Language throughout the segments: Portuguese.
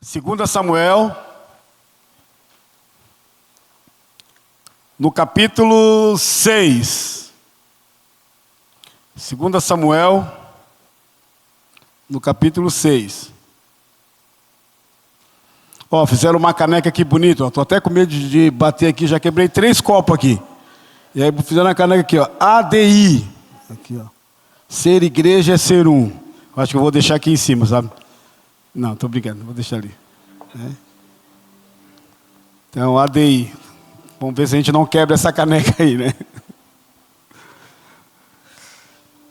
Segunda Samuel, no capítulo 6. Segunda Samuel, no capítulo 6. Ó, fizeram uma caneca aqui bonita, ó. Tô até com medo de bater aqui, já quebrei 3 copos aqui. E aí fizeram uma caneca aqui, ó, ADI. Aqui, ó. Ser igreja é ser um. Acho que eu vou deixar aqui em cima, sabe? Não, tô brincando, vou deixar ali. Então, ADI. Vamos ver se a gente não quebra essa caneca aí, né?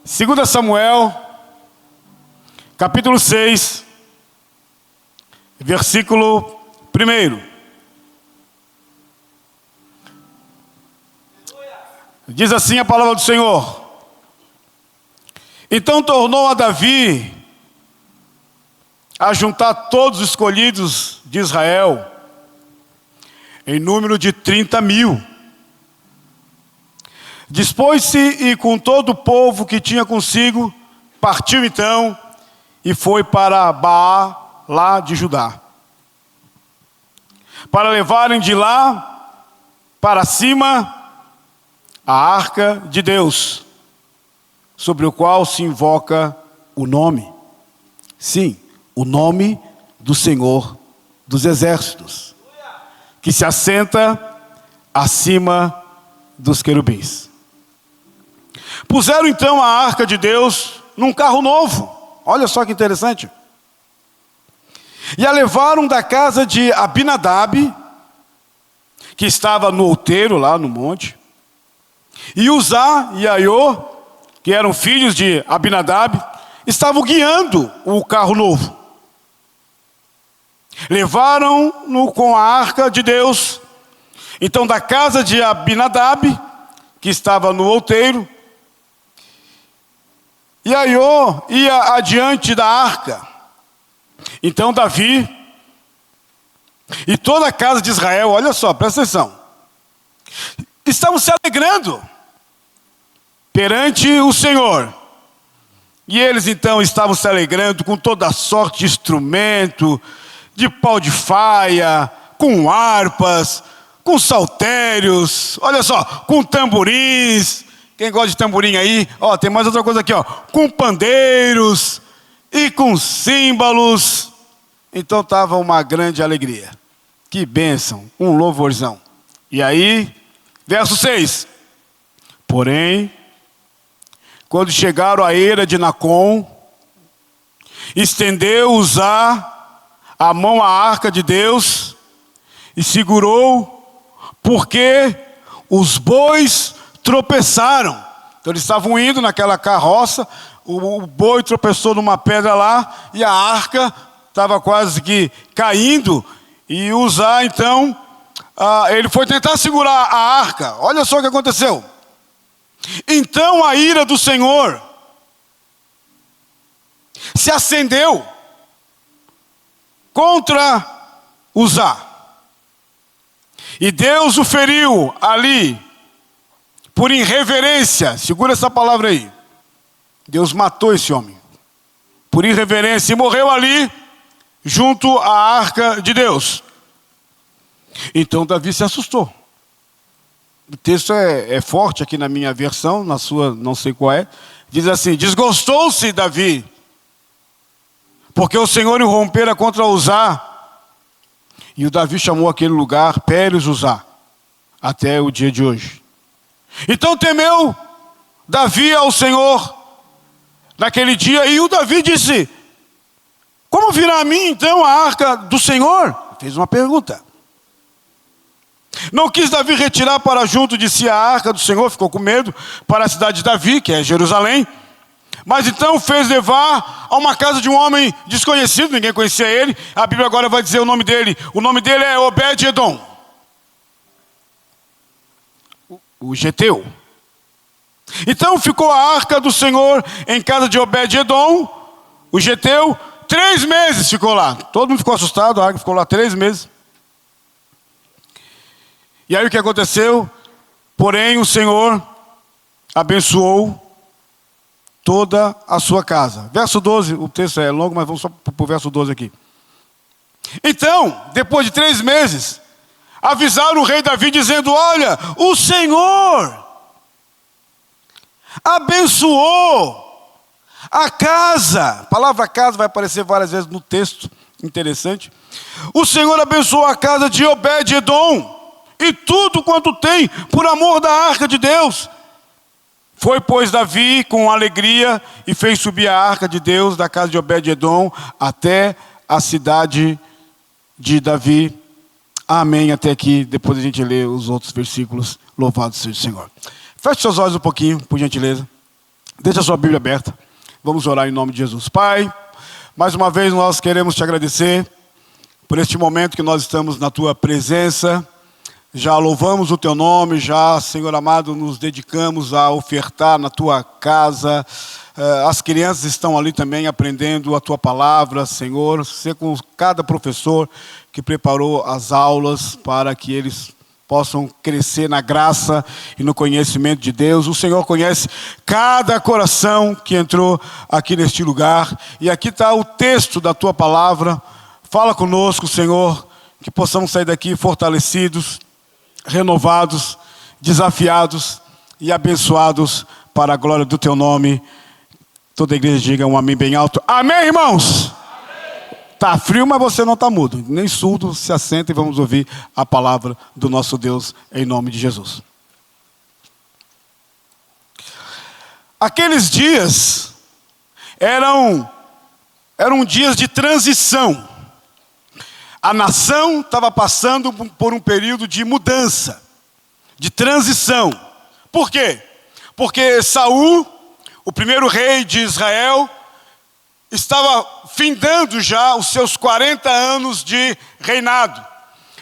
2 Samuel, capítulo 6, versículo 1. Diz assim a palavra do Senhor. Então tornou a Davi a juntar todos os escolhidos de Israel, em número de 30.000. Dispôs-se e com todo o povo que tinha consigo, partiu então e foi para Baá, lá de Judá, para levarem de lá para cima a arca de Deus, sobre o qual se invoca o nome. Sim, o nome do Senhor dos Exércitos, que se assenta acima dos querubins. Puseram então a arca de Deus num carro novo. Olha só que interessante. E a levaram da casa de Abinadab, que estava no outeiro lá no monte. E Uzá e Aiô, que eram filhos de Abinadab, estavam guiando o carro novo. Levaram-no com a arca de Deus, então da casa de Abinadab, que estava no outeiro, e Aiô ia adiante da arca. Então Davi e toda a casa de Israel, olha só, presta atenção, estavam se alegrando perante o Senhor. E eles então estavam se alegrando com toda a sorte de instrumento, de pau de faia, com harpas, com saltérios, olha só, com tamborins. Quem gosta de tamborim aí? Ó, tem mais outra coisa aqui, ó, com pandeiros e com símbolos. Então estava uma grande alegria. Que bênção, um louvorzão. E aí, verso 6. Porém, quando chegaram à eira de Nacon, estendeu Uzá a mão à arca de Deus e segurou, porque os bois tropeçaram. Então eles estavam indo naquela carroça, o boi tropeçou numa pedra lá e a arca estava quase que caindo. E Uzá então, ele foi tentar segurar a arca. Olha só o que aconteceu. Então a ira do Senhor se acendeu contra Uzá. E Deus o feriu ali, por irreverência. Segura essa palavra aí. Deus matou esse homem, por irreverência, e morreu ali, junto à arca de Deus. Então Davi se assustou. O texto é forte aqui na minha versão, na sua não sei qual é. Diz assim: desgostou-se Davi, porque o Senhor irrompera contra Uzá. E o Davi chamou aquele lugar Pérez Uzá, até o dia de hoje. Então temeu Davi ao Senhor naquele dia. E o Davi disse: como virá a mim então a arca do Senhor? Fez uma pergunta. Não quis Davi retirar para junto de si a arca do Senhor, ficou com medo, para a cidade de Davi, que é Jerusalém. Mas então fez levar a uma casa de um homem desconhecido, ninguém conhecia ele. A Bíblia agora vai dizer o nome dele. O nome dele é Obed-edom, o geteu. Então ficou a arca do Senhor em casa de Obed-edom, o geteu. 3 meses ficou lá. Todo mundo ficou assustado, a arca ficou lá 3 meses. E aí o que aconteceu? Porém o Senhor abençoou toda a sua casa. Verso 12, o texto é longo, mas vamos só para o verso 12 aqui. Então, depois de 3 meses, avisaram o rei Davi dizendo: olha, o Senhor abençoou a casa. A palavra casa vai aparecer várias vezes no texto, interessante. O Senhor abençoou a casa de Obed-edom e tudo quanto tem, por amor da arca de Deus. Foi, pois, Davi com alegria e fez subir a arca de Deus da casa de Obed-edom até a cidade de Davi. Amém, até aqui. Depois a gente lê os outros versículos. Louvado seja o Senhor. Feche seus olhos um pouquinho, por gentileza. Deixa a sua Bíblia aberta. Vamos orar em nome de Jesus. Pai, mais uma vez nós queremos te agradecer por este momento que nós estamos na tua presença. Já louvamos o teu nome, já, Senhor amado, nos dedicamos a ofertar na tua casa. As crianças estão ali também aprendendo a tua palavra, Senhor. Ser com cada professor que preparou as aulas para que eles possam crescer na graça e no conhecimento de Deus. O Senhor conhece cada coração que entrou aqui neste lugar. E aqui está o texto da tua palavra. Fala conosco, Senhor, que possamos sair daqui fortalecidos, renovados, desafiados e abençoados para a glória do teu nome. Toda a igreja diga um amém bem alto. Amém, irmãos? Está frio, mas você não está mudo. Nem surdo, se assenta e vamos ouvir a palavra do nosso Deus em nome de Jesus. Aqueles dias eram dias de transição. A nação estava passando por um período de mudança, de transição. Por quê? Porque Saul, o primeiro rei de Israel, estava findando já os seus 40 anos de reinado.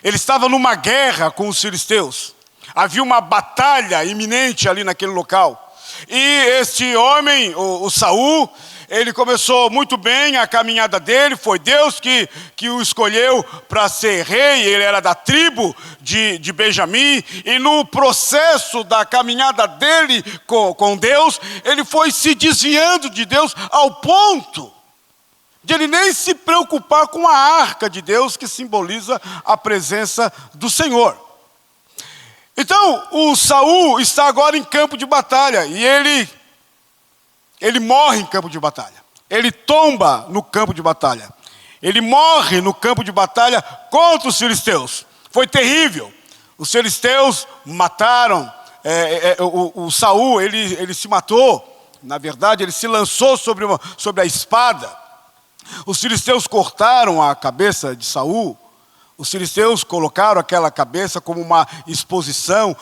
Ele estava numa guerra com os filisteus. Havia uma batalha iminente ali naquele local. E este homem, o Saul, ele começou muito bem a caminhada dele. Foi Deus que o escolheu para ser rei. Ele era da tribo de Benjamim. E no processo da caminhada dele com Deus, ele foi se desviando de Deus ao ponto de ele nem se preocupar com a arca de Deus, que simboliza a presença do Senhor. Então, o Saul está agora em campo de batalha, e ele morre em campo de batalha. Ele tomba no campo de batalha. Ele morre no campo de batalha contra os filisteus. Foi terrível. Os filisteus mataram, o Saul, ele se matou. Na verdade, ele se lançou sobre a espada. Os filisteus cortaram a cabeça de Saul. Os filisteus colocaram aquela cabeça como uma exposição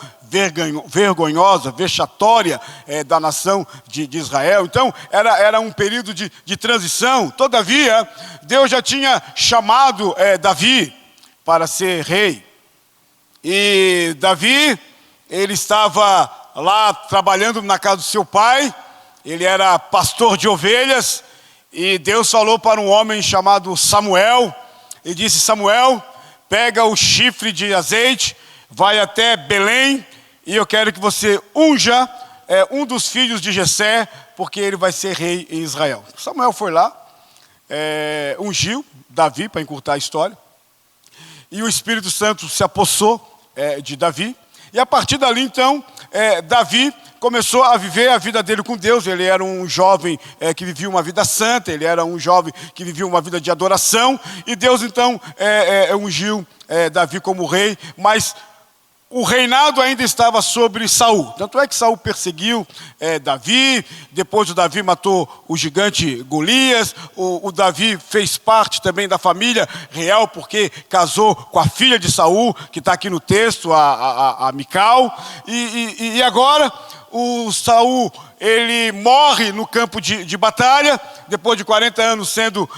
vergonhosa, vexatória da nação de Israel. Então, era um período de transição. Todavia, Deus já tinha chamado Davi para ser rei. E Davi, ele estava lá trabalhando na casa do seu pai. Ele era pastor de ovelhas. E Deus falou para um homem chamado Samuel, e disse: Samuel, pega o chifre de azeite, vai até Belém, e eu quero que você unja um dos filhos de Jessé, porque ele vai ser rei em Israel. Samuel foi lá, ungiu Davi, para encurtar a história, e o Espírito Santo se apossou de Davi, e a partir dali então, Davi começou a viver a vida dele com Deus. Ele era um jovem que vivia uma vida santa, ele era um jovem que vivia uma vida de adoração, e Deus então ungiu Davi como rei, mas o reinado ainda estava sobre Saul. Tanto é que Saul perseguiu Davi. Depois o Davi matou o gigante Golias. O Davi fez parte também da família real, porque casou com a filha de Saul, que está aqui no texto, a Mical. E agora o Saul, ele morre no campo de batalha, depois de 40 anos sendo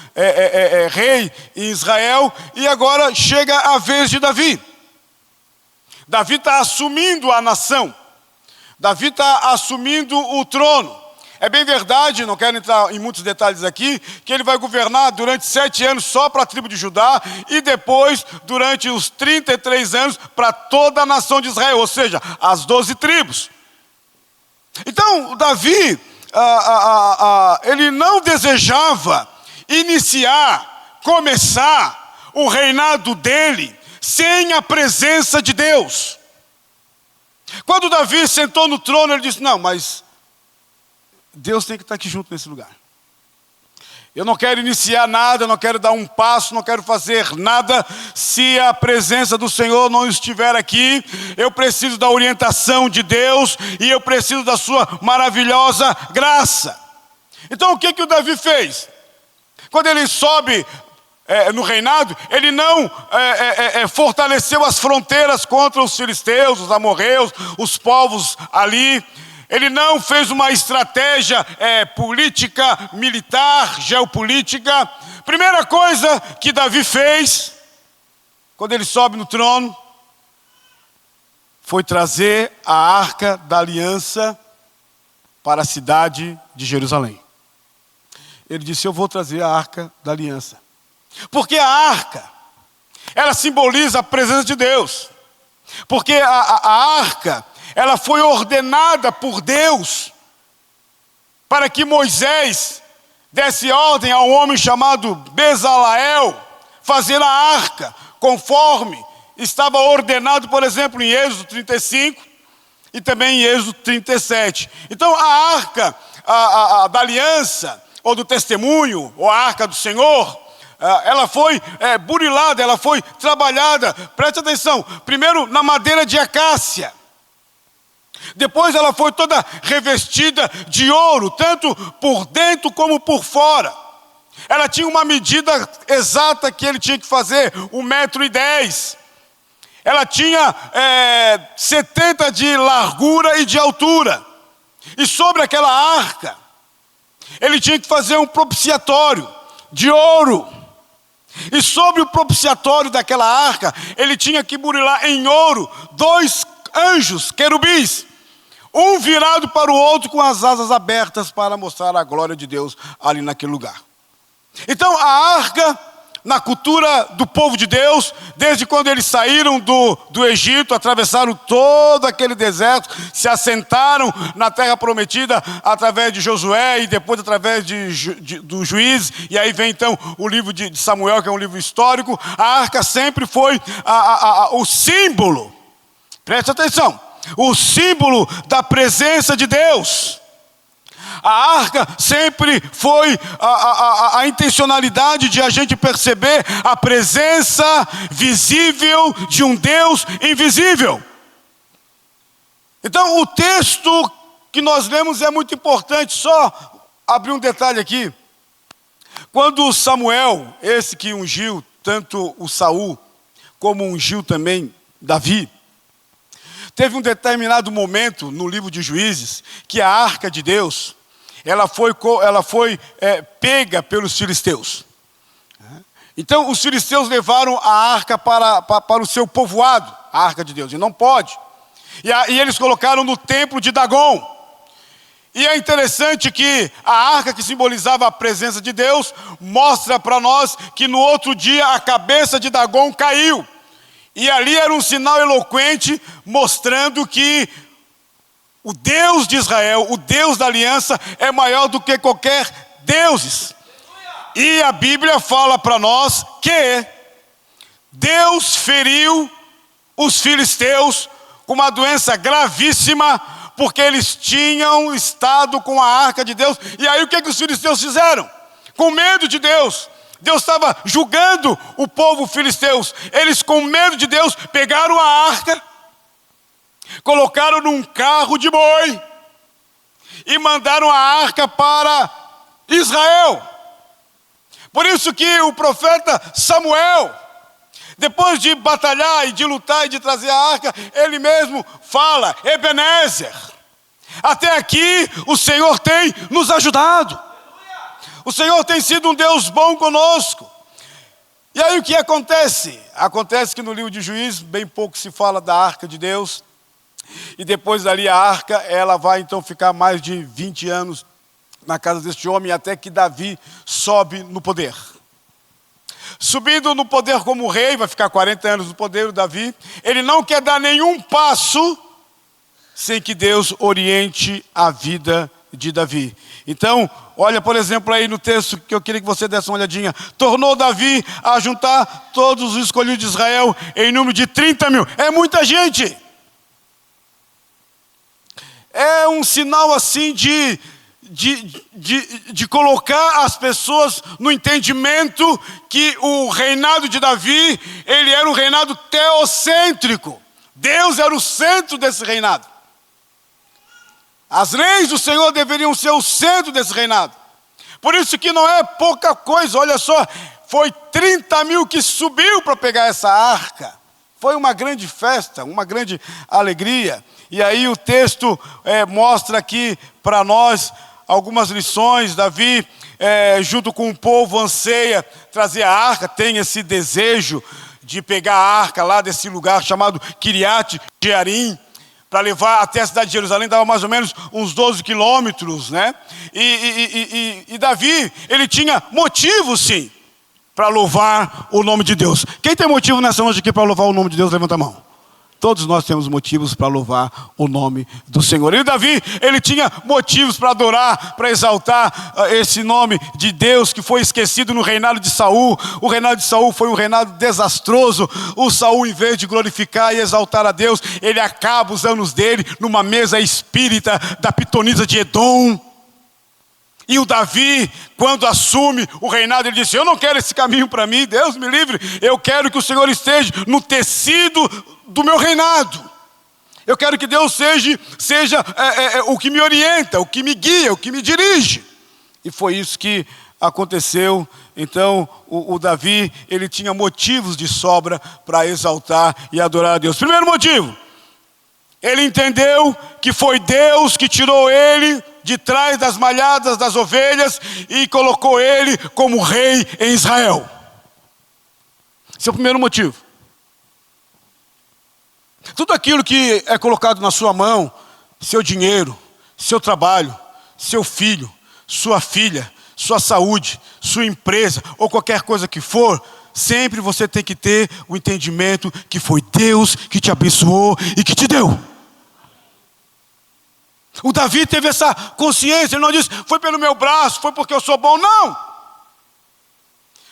rei em Israel. E agora chega a vez de Davi. Davi está assumindo a nação. Davi está assumindo o trono. É bem verdade, não quero entrar em muitos detalhes aqui, que ele vai governar durante 7 anos só para a tribo de Judá, e depois, durante os 33 anos, para toda a nação de Israel, ou seja, as 12 tribos. Então, Davi, ele não desejava começar o reinado dele sem a presença de Deus. Quando Davi sentou no trono, ele disse: não, mas Deus tem que estar aqui junto nesse lugar. Eu não quero iniciar nada, eu não quero dar um passo, não quero fazer nada se a presença do Senhor não estiver aqui. Eu preciso da orientação de Deus e eu preciso da sua maravilhosa graça. Então o que o Davi fez? Quando ele sobe no reinado, ele não fortaleceu as fronteiras contra os filisteus, os amorreus, os povos ali. Ele não fez uma estratégia política, militar, geopolítica. Primeira coisa que Davi fez, quando ele sobe no trono, foi trazer a arca da aliança para a cidade de Jerusalém. Ele disse: eu vou trazer a arca da aliança. Porque a arca, ela simboliza a presença de Deus. Porque a arca, ela foi ordenada por Deus para que Moisés desse ordem a um homem chamado Bezaleel fazer a arca, conforme estava ordenado, por exemplo, em Êxodo 35 e também em Êxodo 37. Então a arca da aliança, ou do testemunho, ou a arca do Senhor, ela foi burilada, ela foi trabalhada, preste atenção, primeiro na madeira de acácia. Depois ela foi toda revestida de ouro, tanto por dentro como por fora. Ela tinha uma medida exata que ele tinha que fazer, 1,10 m. Ela tinha 70 de largura e de altura. E sobre aquela arca, ele tinha que fazer um propiciatório de ouro. E sobre o propiciatório daquela arca, ele tinha que burilar em ouro 2 anjos, querubins, um virado para o outro com as asas abertas para mostrar a glória de Deus ali naquele lugar. Então a arca, na cultura do povo de Deus, desde quando eles saíram do Egito, atravessaram todo aquele deserto, se assentaram na terra prometida através de Josué e depois através do Juízes, e aí vem então o livro de Samuel, que é um livro histórico. A arca sempre foi o símbolo, preste atenção, o símbolo da presença de Deus. A arca sempre foi a intencionalidade de a gente perceber a presença visível de um Deus invisível. Então o texto que nós lemos é muito importante. Só abrir um detalhe aqui. Quando Samuel, esse que ungiu tanto o Saul como ungiu também Davi, teve um determinado momento no livro de Juízes que a arca de Deus, ela foi pega pelos filisteus. Então os filisteus levaram a arca para o seu povoado, a arca de Deus, e não pode. E eles colocaram no templo de Dagom. E é interessante que a arca, que simbolizava a presença de Deus, mostra para nós que no outro dia a cabeça de Dagom caiu. E ali era um sinal eloquente mostrando que o Deus de Israel, o Deus da aliança, é maior do que qualquer deuses. E a Bíblia fala para nós que Deus feriu os filisteus com uma doença gravíssima, porque eles tinham estado com a arca de Deus. E aí o que os filisteus fizeram? Com medo de Deus. Deus estava julgando o povo filisteus. Eles, com medo de Deus, pegaram a arca, colocaram num carro de boi e mandaram a arca para Israel. Por isso que o profeta Samuel, depois de batalhar e de lutar e de trazer a arca, ele mesmo fala: Ebenezer, até aqui o Senhor tem nos ajudado. O Senhor tem sido um Deus bom conosco. E aí o que acontece? Acontece que no livro de Juízes, bem pouco se fala da arca de Deus. E depois dali a arca, ela vai então ficar mais de 20 anos na casa deste homem, até que Davi sobe no poder. Subindo no poder como rei, vai ficar 40 anos no poder do Davi. Ele não quer dar nenhum passo sem que Deus oriente a vida de Davi. Então, olha, por exemplo, aí no texto que eu queria que você desse uma olhadinha. Tornou Davi a juntar todos os escolhidos de Israel em número de 30.000. É muita gente. É um sinal assim de colocar as pessoas no entendimento que o reinado de Davi, ele era um reinado teocêntrico. Deus era o centro desse reinado. As leis do Senhor deveriam ser o centro desse reinado. Por isso que não é pouca coisa, olha só, foi 30.000 que subiu para pegar essa arca. Foi uma grande festa, uma grande alegria. E aí o texto mostra aqui para nós algumas lições. Davi, junto com o povo, anseia trazer a arca, tem esse desejo de pegar a arca lá desse lugar chamado Kiriat Jearim, para levar até a cidade de Jerusalém, dava mais ou menos uns 12 quilômetros, né? E Davi, ele tinha motivo, sim, para louvar o nome de Deus. Quem tem motivo nessa noite aqui para louvar o nome de Deus, levanta a mão. Todos nós temos motivos para louvar o nome do Senhor. E Davi, ele tinha motivos para adorar, para exaltar esse nome de Deus que foi esquecido no reinado de Saul. O reinado de Saul foi um reinado desastroso. O Saul, em vez de glorificar e exaltar a Deus, ele acaba os anos dele numa mesa espírita da pitonisa de Edom. E o Davi, quando assume o reinado, ele disse: eu não quero esse caminho para mim, Deus me livre. Eu quero que o Senhor esteja no tecido do meu reinado. Eu quero que Deus seja o que me orienta, o que me guia, o que me dirige. E foi isso que aconteceu. Então o Davi, ele tinha motivos de sobra para exaltar e adorar a Deus. Primeiro motivo, ele entendeu que foi Deus que tirou ele de trás das malhadas das ovelhas e colocou ele como rei em Israel. Esse é o primeiro motivo. Tudo aquilo que é colocado na sua mão, seu dinheiro, seu trabalho, seu filho, sua filha, sua saúde, sua empresa ou qualquer coisa que for, sempre você tem que ter o entendimento que foi Deus que te abençoou e que te deu. O Davi teve essa consciência, ele não disse: foi pelo meu braço, foi porque eu sou bom, não.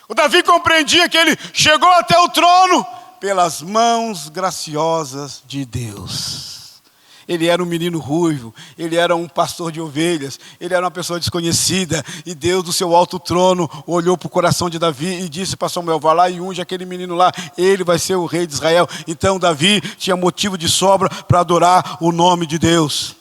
O Davi compreendia que ele chegou até o trono pelas mãos graciosas de Deus. Ele era um menino ruivo, ele era um pastor de ovelhas, ele era uma pessoa desconhecida, e Deus do seu alto trono olhou para o coração de Davi e disse para Samuel: vai lá e unge aquele menino lá, ele vai ser o rei de Israel. Então Davi tinha motivo de sobra para adorar o nome de Deus.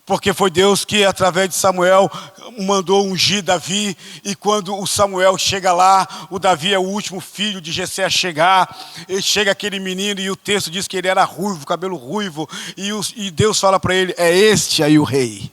Porque foi Deus que, através de Samuel, mandou ungir Davi. E quando o Samuel chega lá, o Davi é o último filho de Jessé a chegar. E chega aquele menino e o texto diz que ele era ruivo, cabelo ruivo. E Deus fala para ele: é este aí o rei.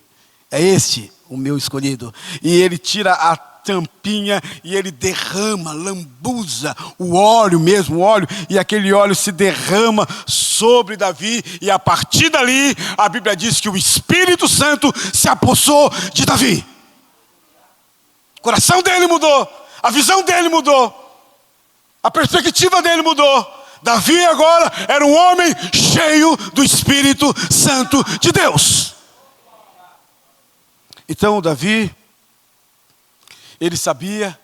É este o meu escolhido. E ele tira a tampinha e ele derrama, lambuza o óleo mesmo, o óleo, e aquele óleo se derrama sobre Davi, e a partir dali a Bíblia diz que o Espírito Santo se apossou de Davi. O coração dele mudou, a visão dele mudou, a perspectiva dele mudou. Davi agora era um homem cheio do Espírito Santo de Deus. Então Davi, ele sabia,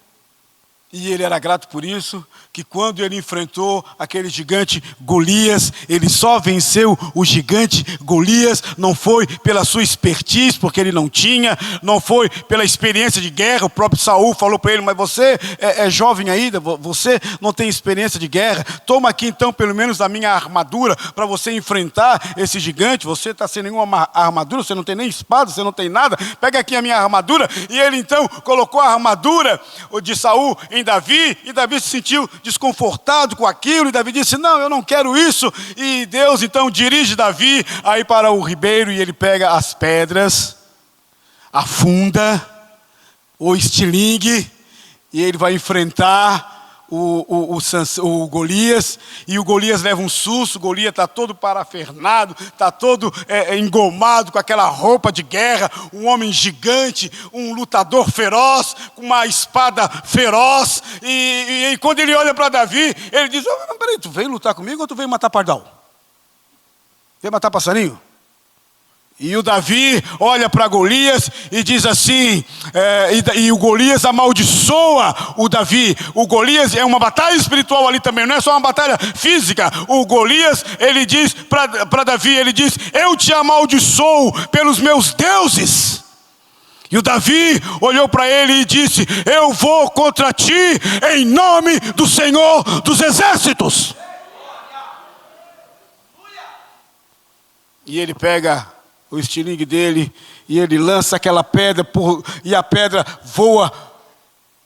e ele era grato por isso, que quando ele enfrentou aquele gigante Golias, ele só venceu o gigante Golias, não foi pela sua expertise, porque ele não tinha, não foi pela experiência de guerra. O próprio Saul falou para ele: mas você é jovem ainda, você não tem experiência de guerra, toma aqui então pelo menos a minha armadura, para você enfrentar esse gigante. Você está sem nenhuma armadura, você não tem nem espada, você não tem nada, pega aqui a minha armadura. E ele então colocou a armadura de Saul em Davi, e Davi se sentiu desconfortado com aquilo, e Davi disse: não, eu não quero isso. E Deus então dirige Davi aí para o ribeiro, e ele pega as pedras, afunda o estilingue, e ele vai enfrentar o Golias, e o Golias leva um susto. O Golias está todo parafernado, está todo engomado com aquela roupa de guerra, um homem gigante, um lutador feroz, com uma espada feroz, e quando ele olha para Davi, ele diz: oh, peraí, tu veio lutar comigo ou tu veio matar pardal? Veio matar passarinho? E o Davi olha para Golias e diz assim, e o Golias amaldiçoa o Davi. O Golias é uma batalha espiritual ali também, não é só uma batalha física. O Golias, ele diz para Davi, ele diz: eu te amaldiçoo pelos meus deuses. E o Davi olhou para ele e disse: eu vou contra ti em nome do Senhor dos Exércitos. E ele pega o estilingue dele, e ele lança aquela pedra, e a pedra voa,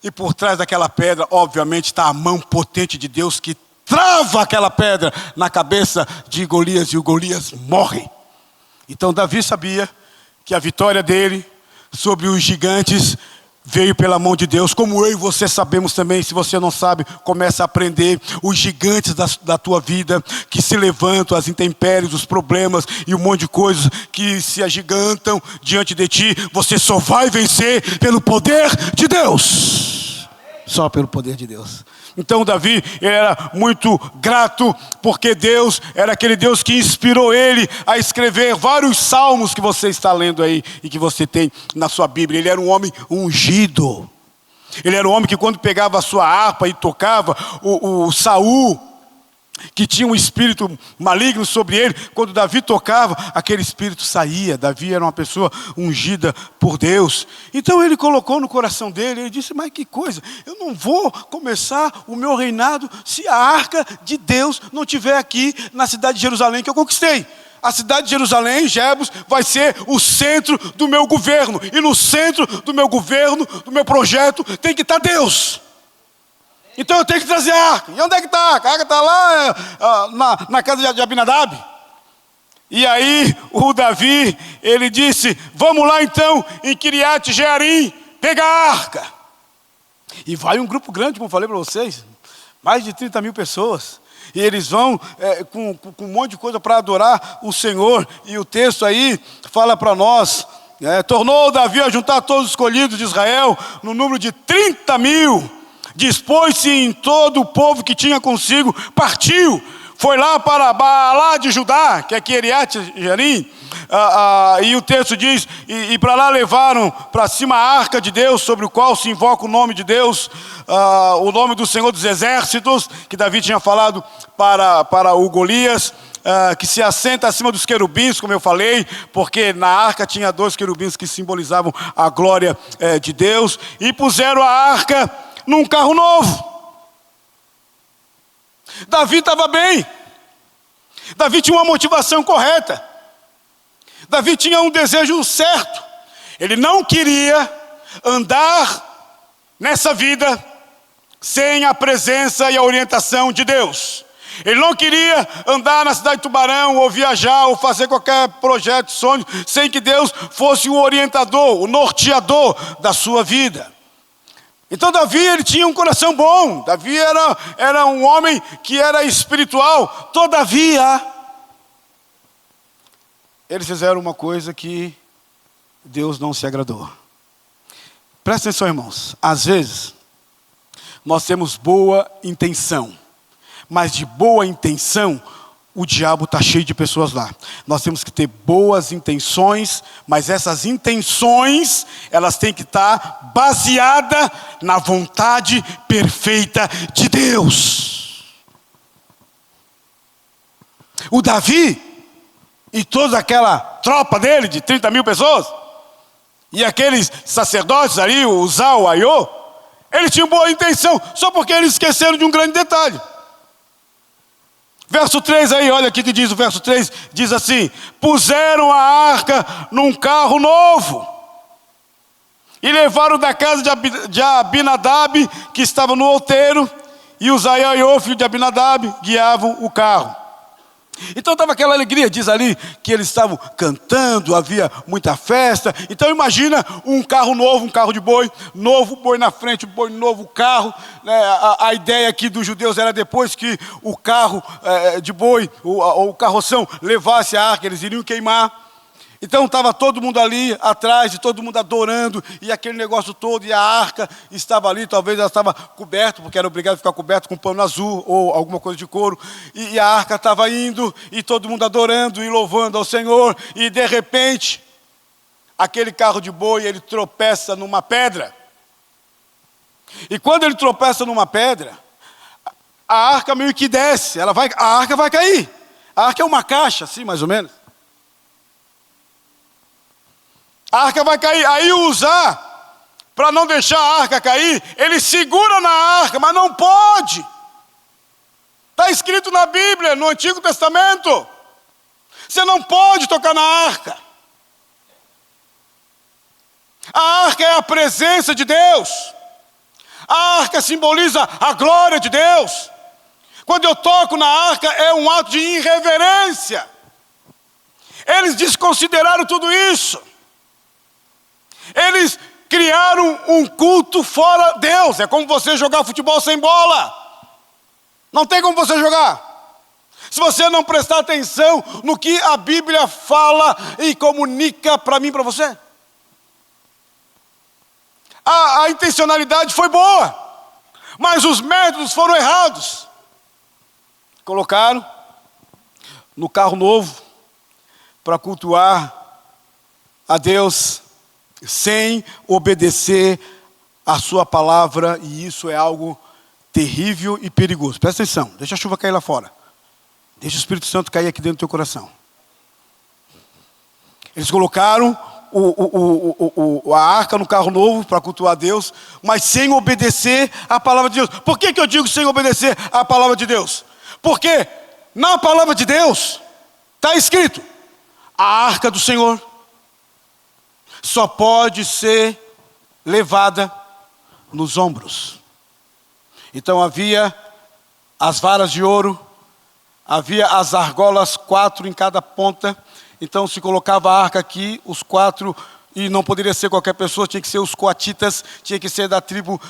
e por trás daquela pedra, obviamente, está a mão potente de Deus, que trava aquela pedra na cabeça de Golias, e o Golias morre. Então Davi sabia que a vitória dele sobre os gigantes veio pela mão de Deus, como eu e você sabemos também. Se você não sabe, comece a aprender. Os gigantes da tua vida que se levantam, as intempéries, os problemas e um monte de coisas que se agigantam diante de ti, você só vai vencer pelo poder de Deus. Só pelo poder de Deus. Então Davi, ele era muito grato, porque Deus era aquele Deus que inspirou ele a escrever vários salmos que você está lendo aí e que você tem na sua Bíblia. Ele era um homem ungido. Ele era um homem que, quando pegava a sua harpa e tocava, o Saul, que tinha um espírito maligno sobre ele, quando Davi tocava, aquele espírito saía. Davi era uma pessoa ungida por Deus. Então ele colocou no coração dele, ele disse: mas que coisa, eu não vou começar o meu reinado se a arca de Deus não estiver aqui na cidade de Jerusalém que eu conquistei. A cidade de Jerusalém, Jebus, vai ser o centro do meu governo. E no centro do meu governo, do meu projeto, tem que estar Deus. Então eu tenho que trazer a arca. E onde é que está a arca? A arca está lá na casa de Abinadab. E aí o Davi, ele disse: vamos lá então em Kiriat Jearim, pegar a arca. E vai um grupo grande, como eu falei para vocês, mais de 30 mil pessoas. E eles vão com um monte de coisa para adorar o Senhor. E o texto aí fala para nós: tornou Davi a juntar todos os escolhidos de Israel no número de 30 mil. Dispôs-se em todo o povo que tinha consigo, partiu, foi lá para Baalá de Judá, que é Kiriat Jearim, e o texto diz: e para lá levaram para cima a arca de Deus, sobre o qual se invoca o nome de Deus, o nome do Senhor dos Exércitos, que Davi tinha falado para o Golias, que se assenta acima dos querubins, como eu falei, porque na arca tinha 2 querubins que simbolizavam a glória de Deus, e puseram a arca num carro novo. Davi estava bem. Davi tinha uma motivação correta. Davi tinha um desejo certo. Ele não queria andar nessa vida sem a presença e a orientação de Deus. Ele não queria andar na cidade de Tubarão, ou viajar, ou fazer qualquer projeto, sonho, sem que Deus fosse o orientador, o norteador da sua vida. Então Davi, ele tinha um coração bom. Davi era um homem que era espiritual. Todavia, eles fizeram uma coisa que Deus não se agradou. Presta atenção, irmãos. Às vezes, nós temos boa intenção, mas de boa intenção, o diabo está cheio de pessoas lá. Nós temos que ter boas intenções, mas essas intenções, elas têm que estar baseadas na vontade perfeita de Deus. O Davi e toda aquela tropa dele, de 30 mil pessoas, e aqueles sacerdotes ali, o Uzá, o Aiô, eles tinham boa intenção, só porque eles esqueceram de um grande detalhe. Verso 3 aí, olha aqui que diz o verso 3, diz assim: puseram a arca num carro novo, e levaram da casa de Abinadab, que estava no outeiro, e Uzá e o filho de Abinadab guiavam o carro. Então estava aquela alegria, diz ali que eles estavam cantando, havia muita festa. Então imagina um carro novo, um carro de boi, novo boi na frente, boi novo carro, né? A ideia aqui dos judeus era depois que o carro de boi, ou o carroção levasse a arca, eles iriam queimar. Então estava todo mundo ali atrás, e todo mundo adorando, e aquele negócio todo, e a arca estava ali, talvez ela estava coberta, porque era obrigado a ficar coberto com pano azul, ou alguma coisa de couro, e a arca estava indo, e todo mundo adorando e louvando ao Senhor, e de repente, aquele carro de boi, ele tropeça numa pedra. E quando ele tropeça numa pedra, a arca meio que desce, a arca vai cair. A arca é uma caixa, assim, mais ou menos. A arca vai cair. Aí o Uzá, para não deixar a arca cair, ele segura na arca, mas não pode. Está escrito na Bíblia, no Antigo Testamento. Você não pode tocar na arca. A arca é a presença de Deus. A arca simboliza a glória de Deus. Quando eu toco na arca, é um ato de irreverência. Eles desconsideraram tudo isso. Eles criaram um culto fora Deus. É como você jogar futebol sem bola. Não tem como você jogar. Se você não prestar atenção no que a Bíblia fala e comunica para mim e para você. A intencionalidade foi boa, mas os métodos foram errados. Colocaram no carro novo para cultuar a Deus sem obedecer a sua palavra, e isso é algo terrível e perigoso. Presta atenção, deixa a chuva cair lá fora. Deixa o Espírito Santo cair aqui dentro do teu coração. Eles colocaram a arca no carro novo para cultuar a Deus, mas sem obedecer a palavra de Deus. Por que eu digo sem obedecer a palavra de Deus? Porque na palavra de Deus está escrito: a arca do Senhor só pode ser levada nos ombros. Então havia as varas de ouro, havia as argolas, 4 em cada ponta. Então se colocava a arca aqui, os 4, e não poderia ser qualquer pessoa, tinha que ser os coatitas, tinha que ser da tribo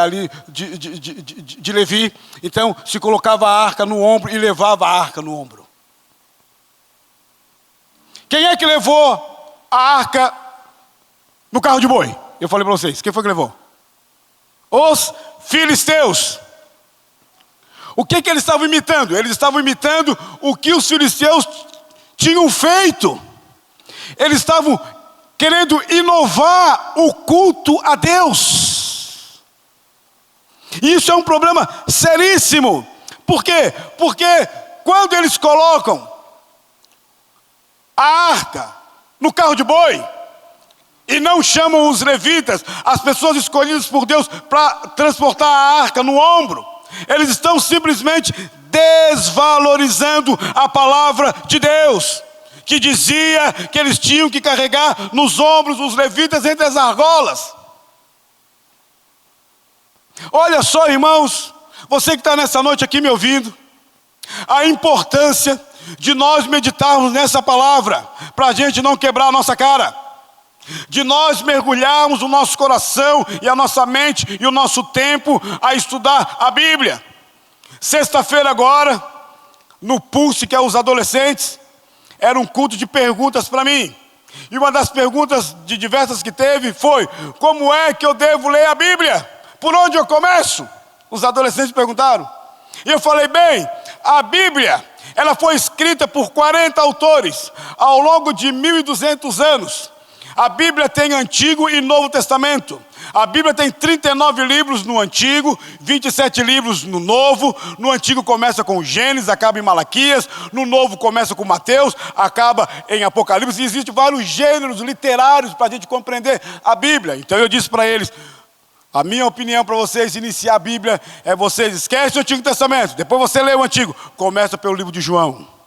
ali de Levi. Então se colocava a arca no ombro e levava a arca no ombro. Quem é que levou a arca no carro de boi? Eu falei para vocês, quem foi que levou? Os filisteus. O que eles estavam imitando? Eles estavam imitando o que os filisteus tinham feito. Eles estavam querendo inovar o culto a Deus. E isso é um problema seríssimo. Por quê? Porque quando eles colocam a arca no carro de boi e não chamam os levitas, as pessoas escolhidas por Deus para transportar a arca no ombro, eles estão simplesmente desvalorizando a palavra de Deus, que dizia que eles tinham que carregar nos ombros os levitas entre as argolas. Olha só, irmãos, você que está nessa noite aqui me ouvindo, a importância de nós meditarmos nessa palavra, para a gente não quebrar a nossa cara, de nós mergulharmos o nosso coração e a nossa mente e o nosso tempo a estudar a Bíblia. Sexta-feira agora, no Pulse, que é os adolescentes, era um culto de perguntas para mim. E uma das perguntas de diversas que teve foi: como é que eu devo ler a Bíblia? Por onde eu começo? Os adolescentes perguntaram. E eu falei: bem, a Bíblia, ela foi escrita por 40 autores ao longo de 1200 anos. A Bíblia tem Antigo e Novo Testamento. A Bíblia tem 39 livros no Antigo, 27 livros no Novo. No Antigo começa com Gênesis, acaba em Malaquias. No Novo começa com Mateus, acaba em Apocalipse. E existem vários gêneros literários para a gente compreender a Bíblia. Então eu disse para eles: a minha opinião para vocês iniciar a Bíblia é: vocês esquecem o Antigo Testamento, depois você lê o Antigo. Começa pelo livro de João.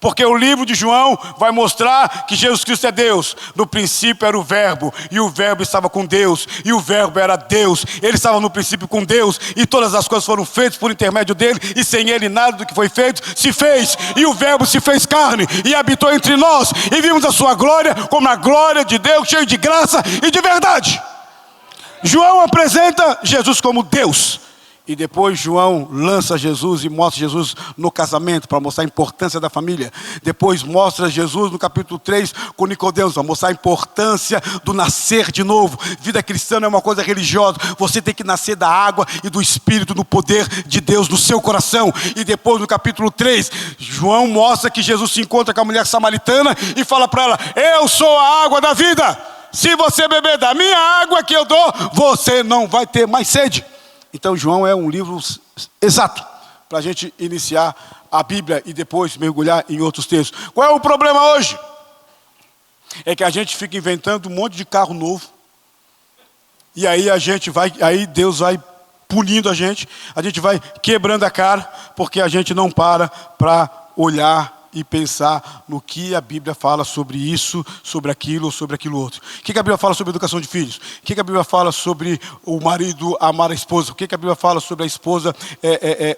Porque o livro de João vai mostrar que Jesus Cristo é Deus. No princípio era o Verbo, e o Verbo estava com Deus, e o Verbo era Deus. Ele estava no princípio com Deus, e todas as coisas foram feitas por intermédio dele, e sem ele nada do que foi feito se fez. E o Verbo se fez carne e habitou entre nós, e vimos a sua glória como a glória de Deus, cheio de graça e de verdade. João apresenta Jesus como Deus, E depois João lança Jesus e mostra Jesus no casamento, para mostrar a importância da família. Depois mostra Jesus no capítulo 3 com Nicodemos, para mostrar a importância do nascer de novo. Vida cristã não é uma coisa religiosa. Você tem que nascer da água e do Espírito, no poder de Deus no seu coração. E depois no capítulo 3, João mostra que Jesus se encontra com a mulher samaritana e fala para ela: eu sou a água da vida. Se você beber da minha água que eu dou, você não vai ter mais sede. Então João é um livro exato para a gente iniciar a Bíblia e depois mergulhar em outros textos. Qual é o problema hoje? É que a gente fica inventando um monte de carro novo. E aí aí Deus vai punindo a gente vai quebrando a cara, porque a gente não para olhar e pensar no que a Bíblia fala sobre isso, sobre aquilo ou sobre aquilo outro. O que a Bíblia fala sobre a educação de filhos? O que a Bíblia fala sobre o marido amar a esposa? O que a Bíblia fala sobre a esposa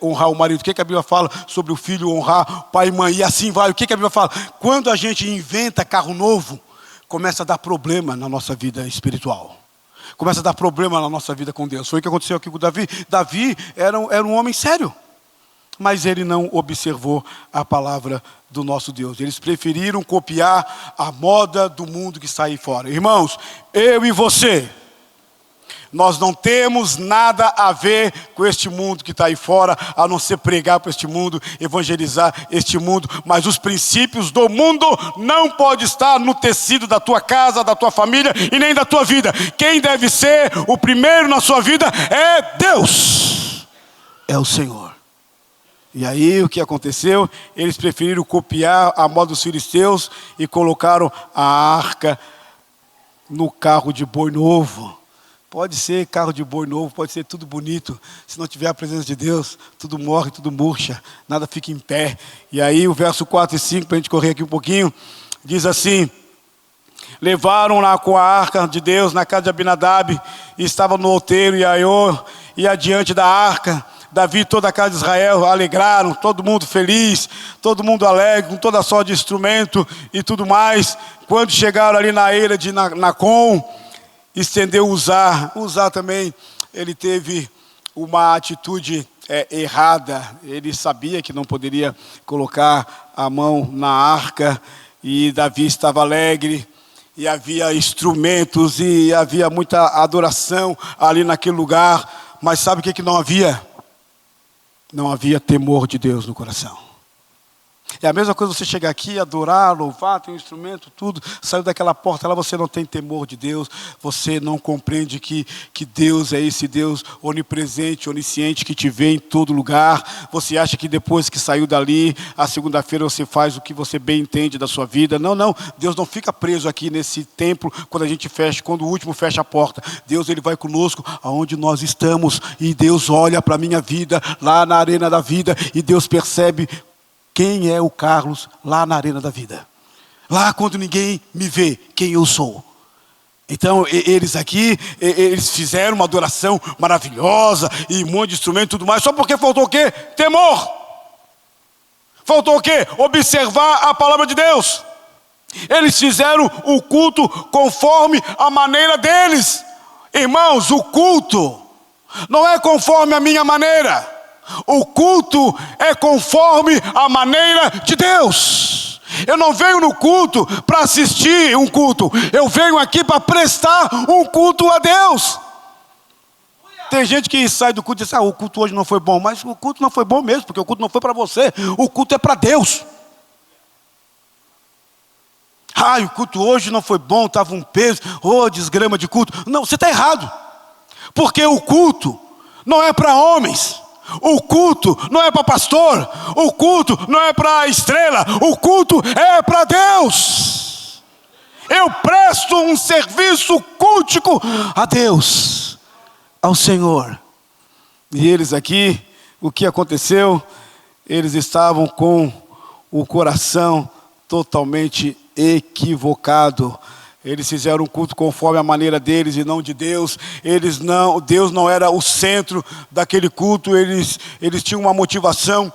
honrar o marido? O que a Bíblia fala sobre o filho honrar pai e mãe? E assim vai. O que a Bíblia fala? Quando a gente inventa carro novo, começa a dar problema na nossa vida espiritual. Começa a dar problema na nossa vida com Deus. Foi o que aconteceu aqui com Davi. Davi era um homem sério, mas ele não observou a palavra do nosso Deus. Eles preferiram copiar a moda do mundo que está aí fora. Irmãos, eu e você, nós não temos nada a ver com este mundo que está aí fora, a não ser pregar para este mundo, evangelizar este mundo. Mas os princípios do mundo não podem estar no tecido da tua casa, da tua família e nem da tua vida. Quem deve ser o primeiro na sua vida é Deus, é o Senhor. E aí o que aconteceu? Eles preferiram copiar a moda dos filisteus e colocaram a arca no carro de boi novo. Pode ser carro de boi novo, pode ser tudo bonito. Se não tiver a presença de Deus, tudo morre, tudo murcha, nada fica em pé. E aí o verso 4 e 5, para a gente correr aqui um pouquinho, diz assim: levaram-na com a arca de Deus na casa de Abinadab, e estava no outeiro, e Aiô, e adiante da arca. Davi e toda a casa de Israel alegraram, todo mundo feliz, todo mundo alegre, com toda a sorte de instrumento e tudo mais. Quando chegaram ali na eira de Nacon, estendeu Uzá. Uzá também, ele teve uma atitude errada. Ele sabia que não poderia colocar a mão na arca, e Davi estava alegre, e havia instrumentos, e havia muita adoração ali naquele lugar. Mas sabe o que não havia? Não havia temor de Deus no coração. É a mesma coisa você chegar aqui, adorar, louvar, tem um instrumento, tudo, saiu daquela porta lá, você não tem temor de Deus, você não compreende que Deus é esse Deus onipresente, onisciente, que te vê em todo lugar. Você acha que depois que saiu dali, a segunda-feira você faz o que você bem entende da sua vida. Não, Deus não fica preso aqui nesse templo quando a gente fecha, quando o último fecha a porta. Deus, ele vai conosco aonde nós estamos, e Deus olha para a minha vida, lá na arena da vida, e Deus percebe quem é o Carlos lá na arena da vida. Lá quando ninguém me vê, quem eu sou. Então eles aqui, eles fizeram uma adoração maravilhosa, e um monte de instrumento e tudo mais, só porque faltou o quê? Temor. Faltou o quê? Observar a palavra de Deus. Eles fizeram o culto conforme a maneira deles. Irmãos, o culto não é conforme a minha maneira. O culto é conforme a maneira de Deus. Eu não venho no culto para assistir um culto. Eu venho aqui para prestar um culto a Deus. Tem gente que sai do culto e diz: o culto hoje não foi bom. Mas o culto não foi bom mesmo, porque o culto não foi para você. O culto é para Deus. O culto hoje não foi bom, estava um peso. Desgrama de culto. Não, você está errado. Porque o culto não é para homens. O culto não é para pastor, o culto não é para estrela, o culto é para Deus. Eu presto um serviço cultico a Deus, ao Senhor. E eles aqui, o que aconteceu? Eles estavam com o coração totalmente equivocado. Eles fizeram um culto conforme a maneira deles e não de Deus. Deus não era o centro daquele culto. Eles tinham uma motivação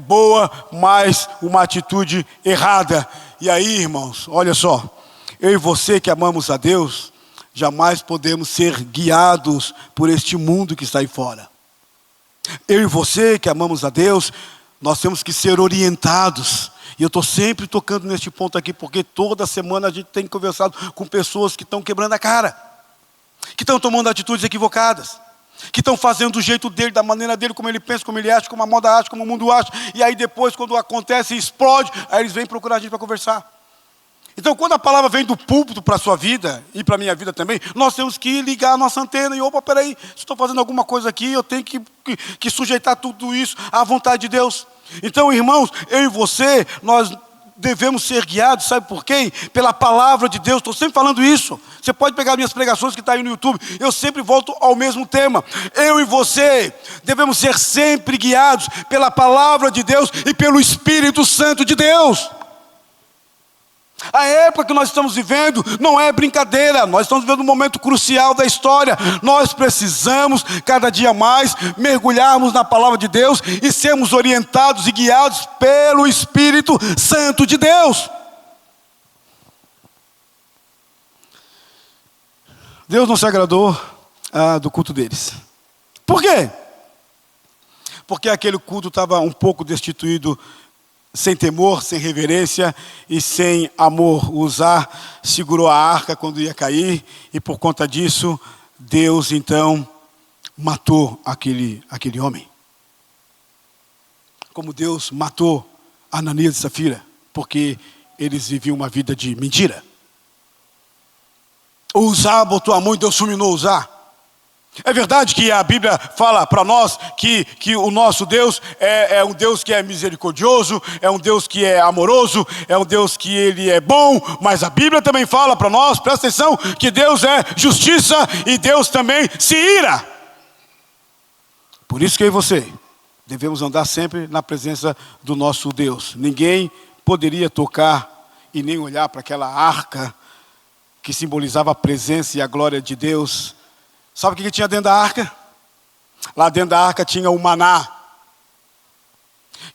boa, mas uma atitude errada. E aí, irmãos, olha só. Eu e você que amamos a Deus, jamais podemos ser guiados por este mundo que está aí fora. Eu e você que amamos a Deus, nós temos que ser orientados. E eu estou sempre tocando neste ponto aqui, porque toda semana a gente tem conversado com pessoas que estão quebrando a cara, que estão tomando atitudes equivocadas, que estão fazendo do jeito dele, da maneira dele, como ele pensa, como ele acha, como a moda acha, como o mundo acha. E aí depois, quando acontece e explode, aí eles vêm procurar a gente para conversar. Então, quando a palavra vem do púlpito para a sua vida, e para a minha vida também, nós temos que ligar a nossa antena e, opa, peraí, se estou fazendo alguma coisa aqui, eu tenho que sujeitar tudo isso à vontade de Deus. Então, irmãos, eu e você, nós devemos ser guiados, sabe por quem? Pela palavra de Deus. Estou sempre falando isso. Você pode pegar minhas pregações que estão aí no YouTube, eu sempre volto ao mesmo tema. Eu e você devemos ser sempre guiados pela palavra de Deus e pelo Espírito Santo de Deus. A época que nós estamos vivendo não é brincadeira, nós estamos vivendo um momento crucial da história. Nós precisamos cada dia mais mergulharmos na palavra de Deus e sermos orientados e guiados pelo Espírito Santo de Deus. Deus não se agradou do culto deles. Por quê? Porque aquele culto estava um pouco destituído, sem temor, sem reverência e sem amor. Uzá segurou a arca quando ia cair, e por conta disso, Deus então matou aquele homem. Como Deus matou Ananias e Safira, porque eles viviam uma vida de mentira. Uzá botou a mão e Deus fulminou Uzá. É verdade que a Bíblia fala para nós que o nosso Deus é um Deus que é misericordioso, é um Deus que é amoroso, é um Deus que Ele é bom, mas a Bíblia também fala para nós, presta atenção, que Deus é justiça e Deus também se ira. Por isso que eu e você devemos andar sempre na presença do nosso Deus. Ninguém poderia tocar e nem olhar para aquela arca que simbolizava a presença e a glória de Deus. Sabe o que tinha dentro da arca? Lá dentro da arca tinha o maná,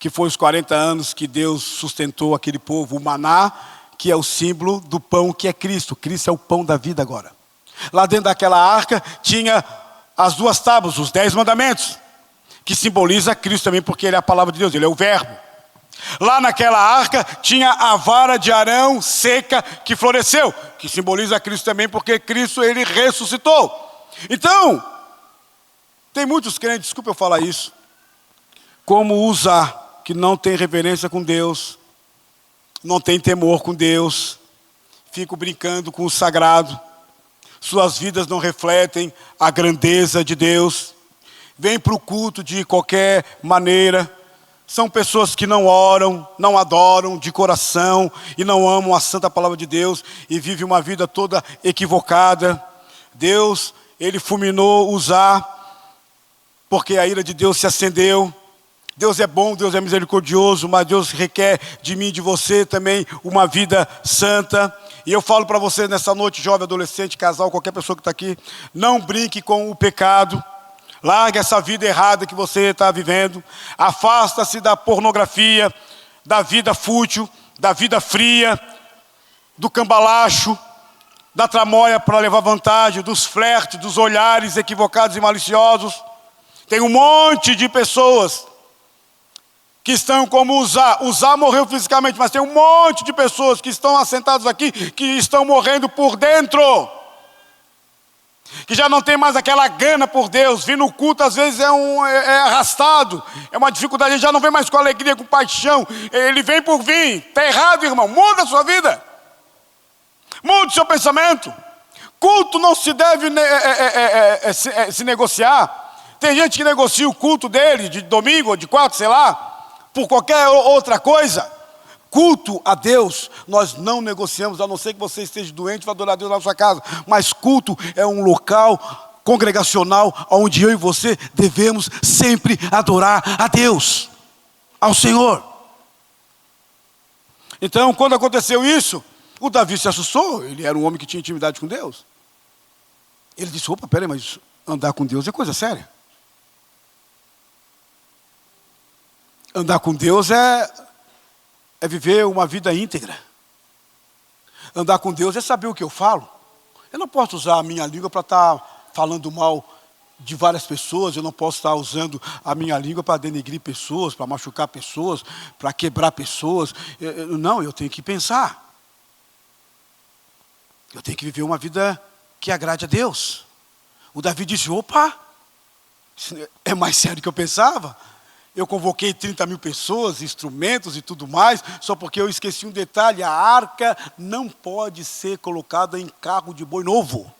que foi os 40 anos que Deus sustentou aquele povo. O maná, que é o símbolo do pão que é Cristo. Cristo é o pão da vida agora. Lá dentro daquela arca tinha as 2 tábuas, os 10 mandamentos, que simboliza Cristo também, porque Ele é a palavra de Deus, Ele é o verbo. Lá naquela arca tinha a vara de Arão seca que floresceu, que simboliza Cristo também, porque Cristo Ele ressuscitou. Então, tem muitos crentes, desculpa eu falar isso, como Uzá, que não tem reverência com Deus, não tem temor com Deus, ficam brincando com o sagrado, suas vidas não refletem a grandeza de Deus, vêm para o culto de qualquer maneira, são pessoas que não oram, não adoram de coração e não amam a santa palavra de Deus e vivem uma vida toda equivocada. Deus, Ele fulminou Uzá, porque a ira de Deus se acendeu. Deus é bom, Deus é misericordioso, mas Deus requer de mim e de você também uma vida santa. E eu falo para você nessa noite, jovem, adolescente, casal, qualquer pessoa que está aqui, não brinque com o pecado. Largue essa vida errada que você está vivendo. Afasta-se da pornografia, da vida fútil, da vida fria, do cambalacho, da tramóia para levar vantagem, dos flertes, dos olhares equivocados e maliciosos. Tem um monte de pessoas que estão como Uzá. Uzá morreu fisicamente, mas tem um monte de pessoas que estão assentadas aqui, que estão morrendo por dentro. Que já não tem mais aquela gana por Deus. Vir no culto às vezes é arrastado, é uma dificuldade, ele já não vem mais com alegria, com paixão. Ele vem por vir. Está errado, irmão, muda a sua vida. Mude seu pensamento. Culto não se deve se negociar. Tem gente que negocia o culto dele, de domingo ou de quarta, sei lá, por qualquer outra coisa. Culto a Deus, nós não negociamos, a não ser que você esteja doente, vá adorar a Deus na sua casa. Mas culto é um local congregacional, onde eu e você devemos sempre adorar a Deus, ao Senhor. Então, quando aconteceu isso, o Davi se assustou, ele era um homem que tinha intimidade com Deus. Ele disse, opa, peraí, mas andar com Deus é coisa séria. Andar com Deus é viver uma vida íntegra. Andar com Deus é saber o que eu falo. Eu não posso usar a minha língua para estar falando mal de várias pessoas, eu não posso estar usando a minha língua para denegrir pessoas, para machucar pessoas, para quebrar pessoas. Não, eu tenho que pensar. Eu tenho que viver uma vida que agrade a Deus. O Davi disse, opa, é mais sério do que eu pensava. Eu convoquei 30 mil pessoas, instrumentos e tudo mais, só porque eu esqueci um detalhe, a arca não pode ser colocada em carro de boi novo.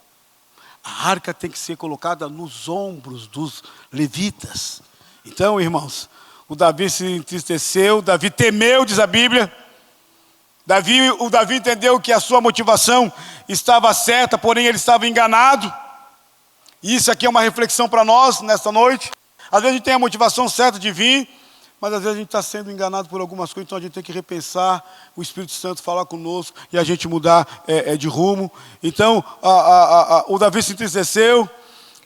A arca tem que ser colocada nos ombros dos levitas. Então, irmãos, o Davi se entristeceu, Davi temeu, diz a Bíblia. O Davi entendeu que a sua motivação estava certa, porém ele estava enganado. E isso aqui é uma reflexão para nós nesta noite. Às vezes a gente tem a motivação certa de vir, mas às vezes a gente está sendo enganado por algumas coisas, então a gente tem que repensar, o Espírito Santo falar conosco e a gente mudar de rumo. Então o Davi se entristeceu,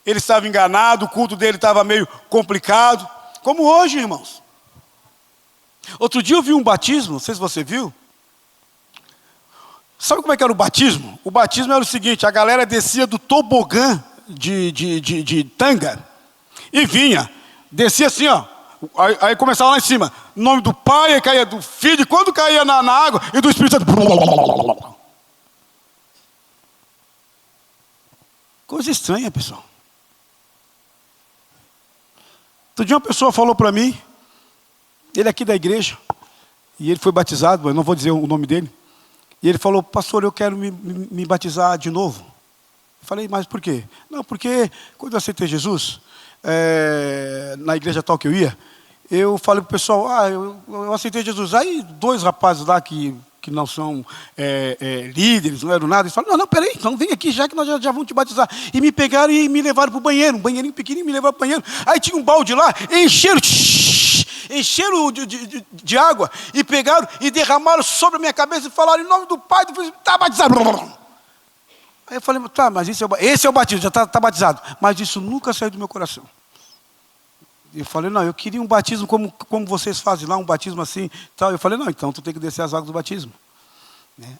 ele estava enganado, o culto dele estava meio complicado, como hoje, irmãos. Outro dia eu vi um batismo, não sei se você viu. Sabe como é que era o batismo? O batismo era o seguinte, a galera descia do tobogã de tanga e vinha, descia assim, ó, aí começava lá em cima, em nome do Pai, aí caía do Filho, e quando caía na água, e do Espírito Santo. Coisa estranha, pessoal. Outro dia uma pessoa falou para mim, ele é aqui da igreja, e ele foi batizado, mas não vou dizer o nome dele. E ele falou, pastor, eu quero me batizar de novo. Eu falei, mas por quê? Não, porque quando eu aceitei Jesus, na igreja tal que eu ia, eu falei para o pessoal, eu aceitei Jesus. Aí 2 rapazes lá que não são líderes, não eram nada, eles falaram, não, peraí, então vem aqui já que nós já vamos te batizar. E me pegaram e me levaram para o banheiro, um banheirinho pequenininho, me levaram para o banheiro. Aí tinha um balde lá, encheram de água e pegaram e derramaram sobre a minha cabeça e falaram em nome do Pai, do Filho, está batizado. Aí eu falei, tá, mas esse é o batismo, já está batizado. Mas isso nunca saiu do meu coração. Eu falei, não, eu queria um batismo como vocês fazem lá, um batismo assim. Tal. Eu falei, não, então tu tem que descer as águas do batismo.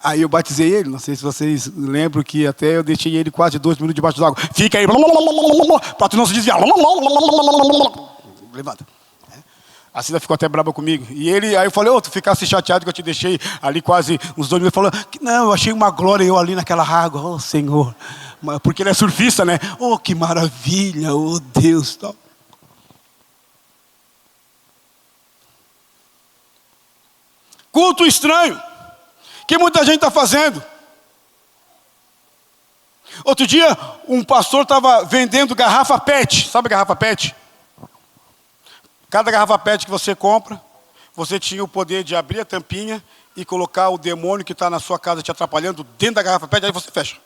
Aí eu batizei ele, não sei se vocês lembram que até eu deixei ele quase 2 minutos debaixo d'água. Fica aí, para tu não se desviar. Levanta. A Cida ficou até brava comigo. Aí eu falei, tu ficasse chateado que eu te deixei ali quase uns 2 minutos. Ele falou, não, eu achei uma glória eu ali naquela água, Senhor. Porque ele é surfista, né? Que maravilha, Deus. Tal. Culto estranho, que muita gente está fazendo. Outro dia, um pastor estava vendendo garrafa PET. Sabe garrafa PET? Cada garrafa PET que você compra, você tinha o poder de abrir a tampinha e colocar o demônio que está na sua casa te atrapalhando dentro da garrafa PET, aí você fecha.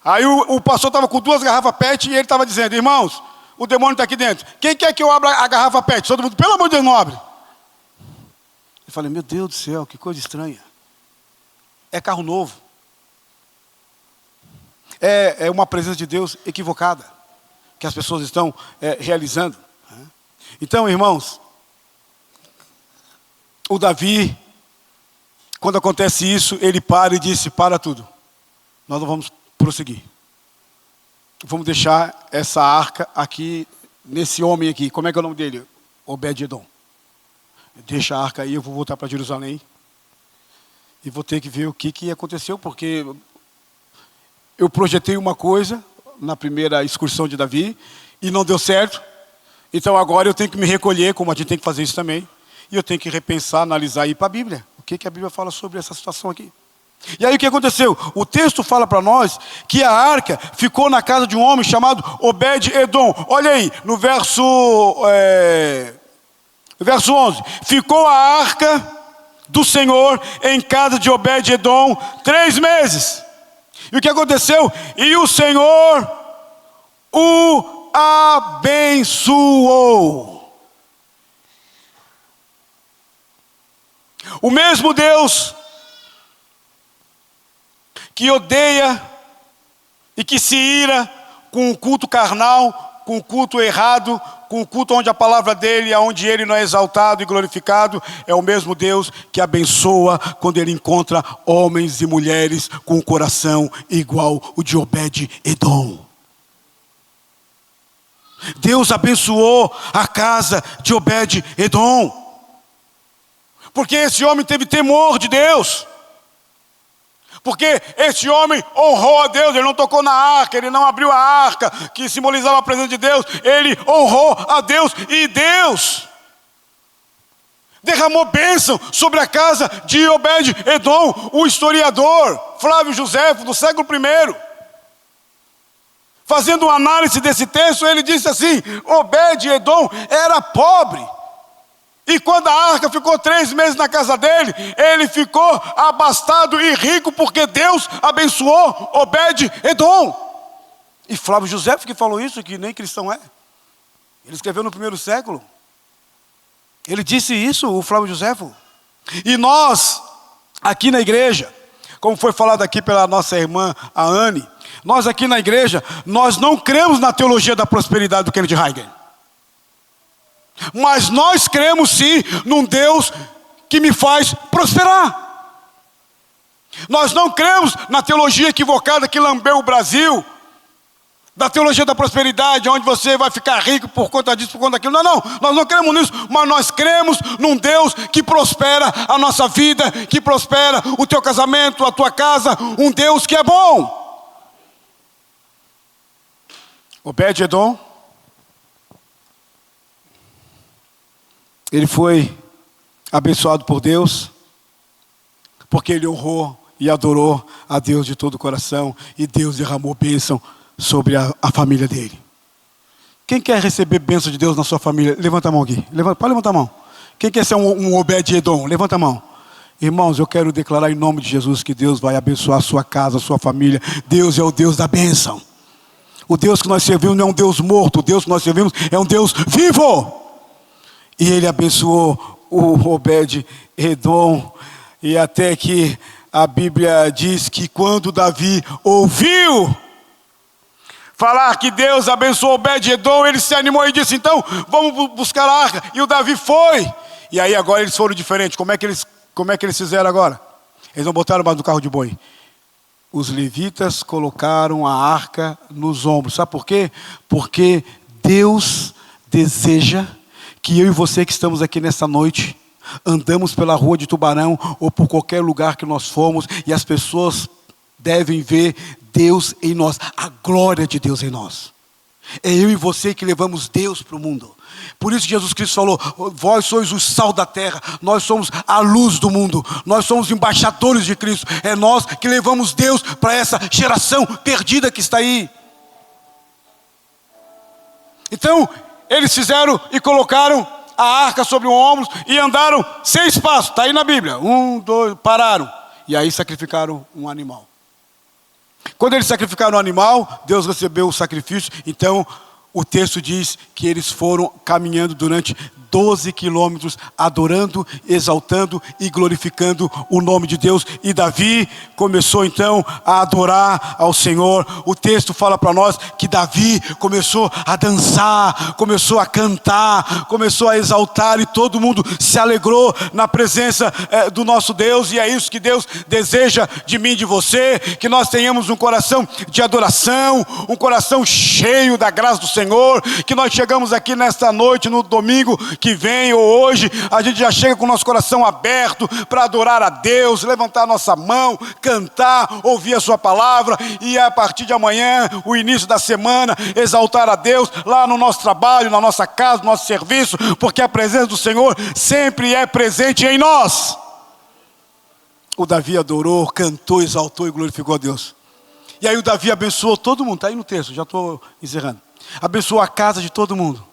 Aí o pastor estava com 2 garrafas PET e ele estava dizendo, irmãos, o demônio está aqui dentro. Quem quer que eu abra a garrafa PET? Todo mundo, pelo amor de Deus, não abre. Eu falei, meu Deus do céu, que coisa estranha. É carro novo. É uma presença de Deus equivocada que as pessoas estão realizando. Então, irmãos, o Davi, quando acontece isso, ele para e disse, para tudo. Nós não vamos prosseguir. Vamos deixar essa arca aqui, nesse homem aqui. Como é que é o nome dele? Obed-edom. Deixa a arca aí, eu vou voltar para Jerusalém. E vou ter que ver o que aconteceu, porque eu projetei uma coisa na primeira excursão de Davi e não deu certo. Então agora eu tenho que me recolher, como a gente tem que fazer isso também. E eu tenho que repensar, analisar e ir para a Bíblia. O que a Bíblia fala sobre essa situação aqui? E aí o que aconteceu? O texto fala para nós que a arca ficou na casa de um homem chamado Obed-edom. Olha aí, no verso 11. Ficou a arca do Senhor em casa de Obed-edom 3 meses. E o que aconteceu? E o Senhor o abençoou. O mesmo Deus que odeia e que se ira com o culto carnal, com o culto errado, com o culto onde a palavra dele, onde ele não é exaltado e glorificado, é o mesmo Deus que abençoa quando ele encontra homens e mulheres com o coração igual o de Obed-edom. Deus abençoou a casa de Obed-Edom. Porque esse homem teve temor de Deus. Porque esse homem honrou a Deus. Ele não tocou na arca, ele não abriu a arca que simbolizava a presença de Deus. Ele honrou a Deus. E Deus derramou bênção sobre a casa de Obed-Edom. O historiador Flávio Joséfo, do século I, fazendo uma análise desse texto, ele disse assim: Obed-Edom era pobre. E quando a arca ficou 3 meses na casa dele, ele ficou abastado e rico, porque Deus abençoou Obed-Edom. E Flávio Joséfo que falou isso, que nem cristão é. Ele escreveu no 1º século. Ele disse isso, o Flávio Joséfo. E nós, aqui na igreja, como foi falado aqui pela nossa irmã, a Anne, nós aqui na igreja, nós não cremos na teologia da prosperidade do Kenneth Hagin. Mas nós cremos sim num Deus que me faz prosperar. Nós não cremos na teologia equivocada que lambeu o Brasil, da teologia da prosperidade, onde você vai ficar rico por conta disso, por conta daquilo. Não, nós não cremos nisso, mas nós cremos num Deus que prospera a nossa vida, que prospera o teu casamento, a tua casa, um Deus que é bom. Obed-Edom, ele foi abençoado por Deus, porque ele honrou e adorou a Deus de todo o coração, e Deus derramou bênção sobre a família dele. Quem quer receber bênção de Deus na sua família? Levanta a mão aqui, pode levantar a mão. Quem quer ser um Obed-Edom? Levanta a mão. Irmãos, eu quero declarar em nome de Jesus que Deus vai abençoar a sua casa, a sua família. Deus é o Deus da bênção. O Deus que nós servimos não é um Deus morto, o Deus que nós servimos é um Deus vivo. E ele abençoou o Obed-Edom, e até que a Bíblia diz que quando Davi ouviu falar que Deus abençoou Obed-Edom, ele se animou e disse: então vamos buscar a arca. E o Davi foi. E aí agora eles foram diferentes. Como é que eles fizeram agora? Eles não botaram mais no carro de boi. Os levitas colocaram a arca nos ombros. Sabe por quê? Porque Deus deseja que eu e você que estamos aqui nessa noite, andamos pela rua de Tubarão ou por qualquer lugar que nós formos, e as pessoas devem ver Deus em nós, a glória de Deus em nós. É eu e você que levamos Deus para o mundo. Por isso Jesus Cristo falou: vós sois o sal da terra, nós somos a luz do mundo, nós somos embaixadores de Cristo. É nós que levamos Deus para essa geração perdida que está aí. Então eles fizeram e colocaram a arca sobre o ombro e andaram 6 passos, está aí na Bíblia, 1, 2, pararam, e aí sacrificaram um animal. Quando eles sacrificaram o animal, Deus recebeu o sacrifício. Então o texto diz que eles foram caminhando durante 12 quilômetros, adorando, exaltando e glorificando o nome de Deus. E Davi começou então a adorar ao Senhor. O texto fala para nós que Davi começou a dançar, começou a cantar, começou a exaltar, e todo mundo se alegrou na presença do nosso Deus. E é isso que Deus deseja de mim e de você, que nós tenhamos um coração de adoração, um coração cheio da graça do Senhor, que nós chegamos aqui nesta noite, no domingo que vem ou hoje, a gente já chega com o nosso coração aberto para adorar a Deus, levantar a nossa mão, cantar, ouvir a sua palavra, e a partir de amanhã, o início da semana, exaltar a Deus lá no nosso trabalho, na nossa casa, no nosso serviço, porque a presença do Senhor sempre é presente em nós. O Davi adorou, cantou, exaltou e glorificou a Deus. E aí o Davi abençoou todo mundo, está aí no texto, já estou encerrando. Abençoou a casa de todo mundo.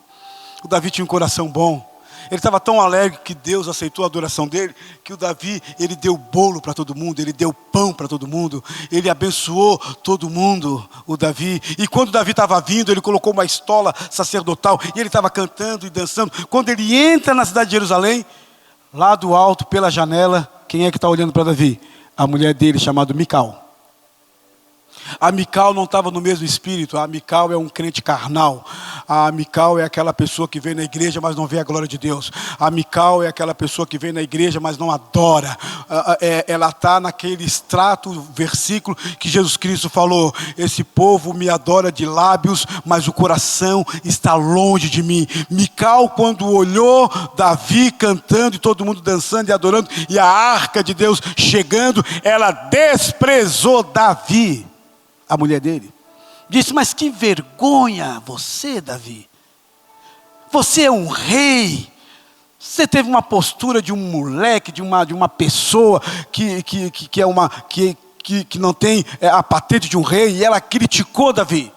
O Davi tinha um coração bom. Ele estava tão alegre que Deus aceitou a adoração dele, que o Davi, ele deu bolo para todo mundo, ele deu pão para todo mundo, ele abençoou todo mundo, o Davi. E quando o Davi estava vindo, ele colocou uma estola sacerdotal, e ele estava cantando e dançando. Quando ele entra na cidade de Jerusalém, lá do alto, pela janela, quem é que está olhando para Davi? A mulher dele, chamada Mical. A Mical não estava no mesmo espírito. A Mical é um crente carnal. A Mical é aquela pessoa que vem na igreja, mas não vê a glória de Deus. A Mical é aquela pessoa que vem na igreja, mas não adora. Ela está naquele extrato, versículo que Jesus Cristo falou: esse povo me adora de lábios, mas o coração está longe de mim. Mical, quando olhou Davi cantando e todo mundo dançando e adorando, e a arca de Deus chegando, ela desprezou Davi, a mulher dele. Disse: mas que vergonha você, Davi. Você é um rei. Você teve uma postura de um moleque, de uma pessoa que não tem a patente de um rei. E ela criticou Davi.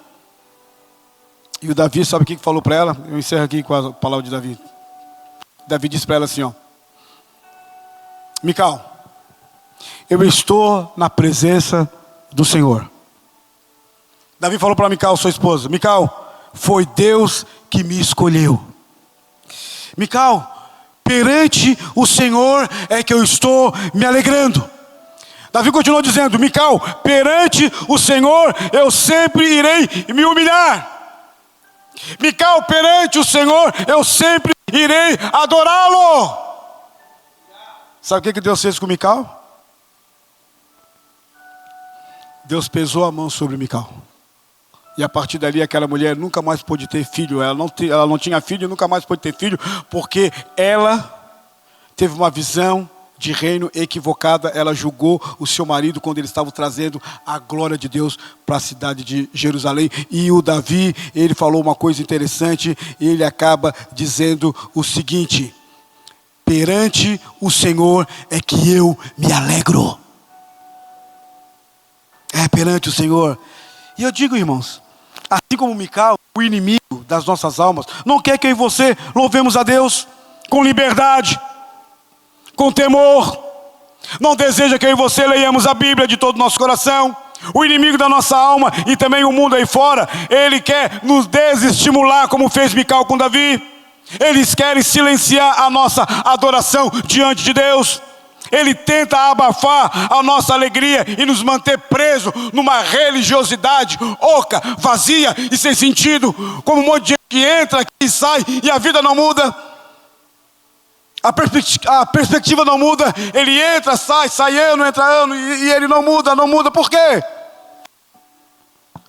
E o Davi, sabe o que falou para ela? Eu encerro aqui com a palavra de Davi. Davi disse para ela assim, ó: Mical, eu estou na presença do Senhor. Davi falou para Mical, sua esposa: Mical, foi Deus que me escolheu. Mical, perante o Senhor é que eu estou me alegrando. Davi continuou dizendo: Mical, perante o Senhor eu sempre irei me humilhar. Mical, perante o Senhor eu sempre irei adorá-lo. Sabe o que Deus fez com Mical? Deus pesou a mão sobre Mical. E a partir dali aquela mulher nunca mais pôde ter filho. Ela não tinha filho e nunca mais pôde ter filho, porque ela teve uma visão de reino equivocada. Ela julgou o seu marido quando eles estavam trazendo a glória de Deus para a cidade de Jerusalém. E o Davi, ele falou uma coisa interessante. Ele acaba dizendo o seguinte: perante o Senhor é que eu me alegro. É perante o Senhor. E eu digo, irmãos, assim como Mical, o inimigo das nossas almas, não quer que eu e você louvemos a Deus com liberdade, com temor. Não deseja que eu e você leiamos a Bíblia de todo o nosso coração. O inimigo da nossa alma e também o mundo aí fora, ele quer nos desestimular, como fez Mical com Davi. Eles querem silenciar a nossa adoração diante de Deus. Ele tenta abafar a nossa alegria e nos manter presos numa religiosidade oca, vazia e sem sentido. Como um monte de gente que entra aqui e sai e a vida não muda. A perspectiva não muda. Ele entra, sai ano, entra ano e ele não muda. Não muda por quê?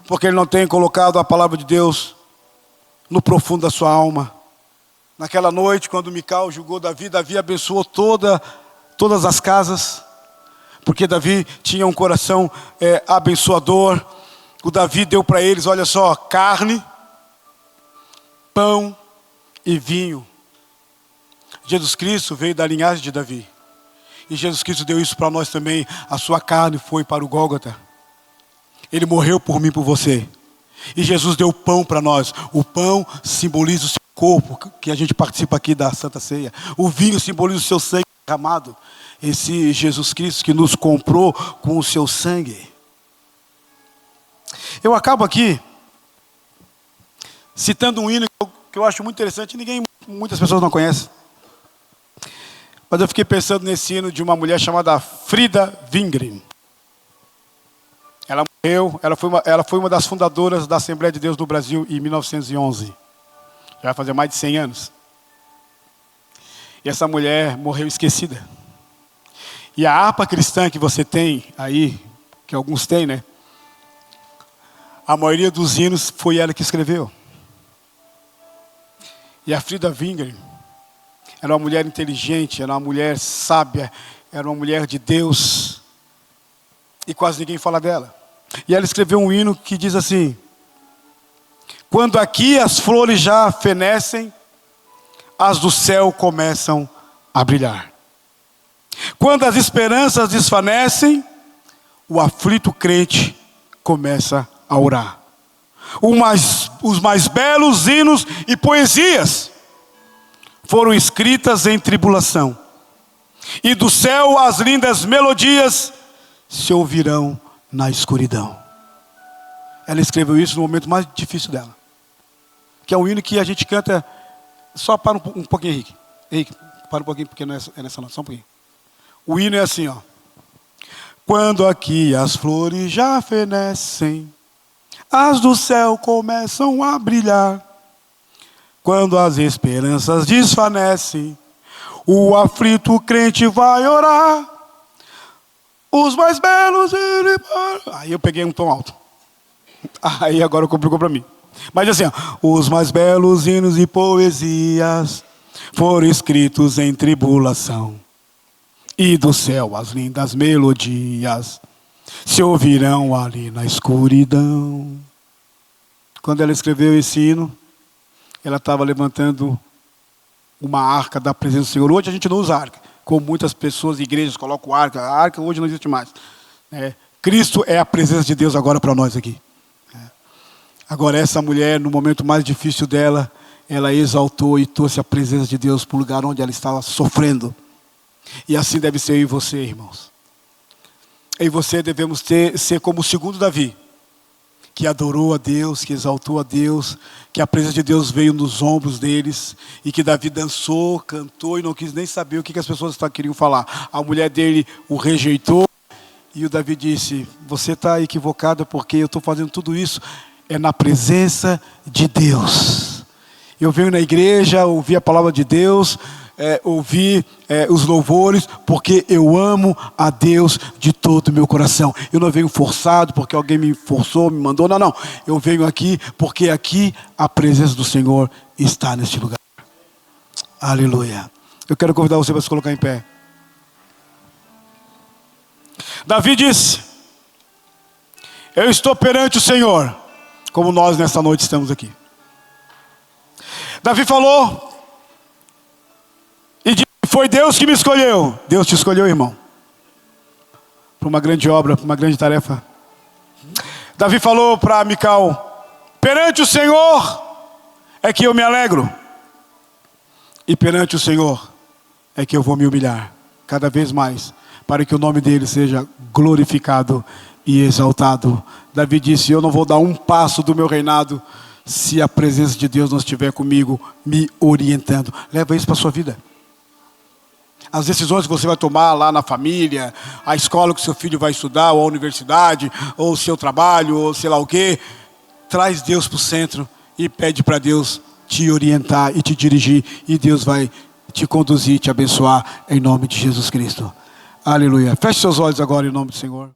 Porque ele não tem colocado a palavra de Deus no profundo da sua alma. Naquela noite, quando Mical julgou Davi, Davi abençoou todas as casas, porque Davi tinha um coração abençoador. O Davi deu para eles, olha só, carne, pão e vinho. Jesus Cristo veio da linhagem de Davi, e Jesus Cristo deu isso para nós também. A sua carne foi para o Gólgota. Ele morreu por mim, por você. E Jesus deu pão para nós. O pão simboliza o seu corpo, que a gente participa aqui da Santa Ceia. O vinho simboliza o seu sangue derramado. Esse Jesus Cristo que nos comprou com o seu sangue. Eu acabo aqui citando um hino que eu acho muito interessante. Muitas pessoas não conhecem. Mas eu fiquei pensando nesse hino de uma mulher chamada Frida Wingren. Ela morreu, ela foi uma das fundadoras da Assembleia de Deus do Brasil em 1911. Já vai fazer mais de 100 anos. E essa mulher morreu esquecida. E a harpa cristã que você tem aí, que alguns têm, né? A maioria dos hinos foi ela que escreveu. E a Frida Wingren era uma mulher inteligente, era uma mulher sábia, era uma mulher de Deus. E quase ninguém fala dela. E ela escreveu um hino que diz assim: quando aqui as flores já fenecem, as do céu começam a brilhar. Quando as esperanças desvanecem, o aflito crente começa a orar. Os mais belos hinos e poesias foram escritas em tribulação. E do céu as lindas melodias se ouvirão na escuridão. Ela escreveu isso no momento mais difícil dela. Que é um hino que a gente canta. Só para um pouquinho, Henrique. Henrique, para um pouquinho, porque não é nessa não, só um pouquinho. O hino é assim, ó. Quando aqui as flores já fenecem, as do céu começam a brilhar. Quando as esperanças desfanecem, o aflito crente vai orar. Os mais belos... Aí eu peguei um tom alto. Aí agora complicou para mim. Mas assim, ó, os mais belos hinos e poesias foram escritos em tribulação. E do céu as lindas melodias se ouvirão ali na escuridão. Quando ela escreveu esse hino, ela estava levantando uma arca da presença do Senhor. Hoje a gente não usa arca, como muitas pessoas, igrejas colocam arca. A arca hoje não existe mais. Cristo é a presença de Deus agora para nós aqui. Agora essa mulher, no momento mais difícil dela, ela exaltou e trouxe a presença de Deus para o lugar onde ela estava sofrendo. E assim deve ser eu e você, irmãos. Eu e você devemos ser como o segundo Davi, que adorou a Deus, que exaltou a Deus, que a presença de Deus veio nos ombros deles, e que Davi dançou, cantou e não quis nem saber o que as pessoas queriam falar. A mulher dele o rejeitou, e o Davi disse: você está equivocado, porque eu estou fazendo tudo isso é na presença de Deus. Eu venho na igreja, ouvi a palavra de Deus, ouvi os louvores, porque eu amo a Deus de todo o meu coração. Eu não venho forçado, porque alguém me forçou, me mandou. Não. Eu venho aqui, porque aqui a presença do Senhor está neste lugar. Aleluia. Eu quero convidar você para se colocar em pé. Davi disse: eu estou perante o Senhor, como nós nesta noite estamos aqui. Davi falou e disse: foi Deus que me escolheu. Deus te escolheu, irmão, para uma grande obra, para uma grande tarefa. Davi falou para Mical: perante o Senhor é que eu me alegro, e perante o Senhor é que eu vou me humilhar cada vez mais, para que o nome dele seja glorificado e exaltado. Davi disse: eu não vou dar um passo do meu reinado se a presença de Deus não estiver comigo, me orientando. Leva isso para a sua vida. As decisões que você vai tomar lá na família, a escola que seu filho vai estudar, ou a universidade, ou o seu trabalho, ou sei lá o quê, traz Deus para o centro e pede para Deus te orientar e te dirigir, e Deus vai te conduzir, te abençoar, em nome de Jesus Cristo. Aleluia. Feche seus olhos agora em nome do Senhor.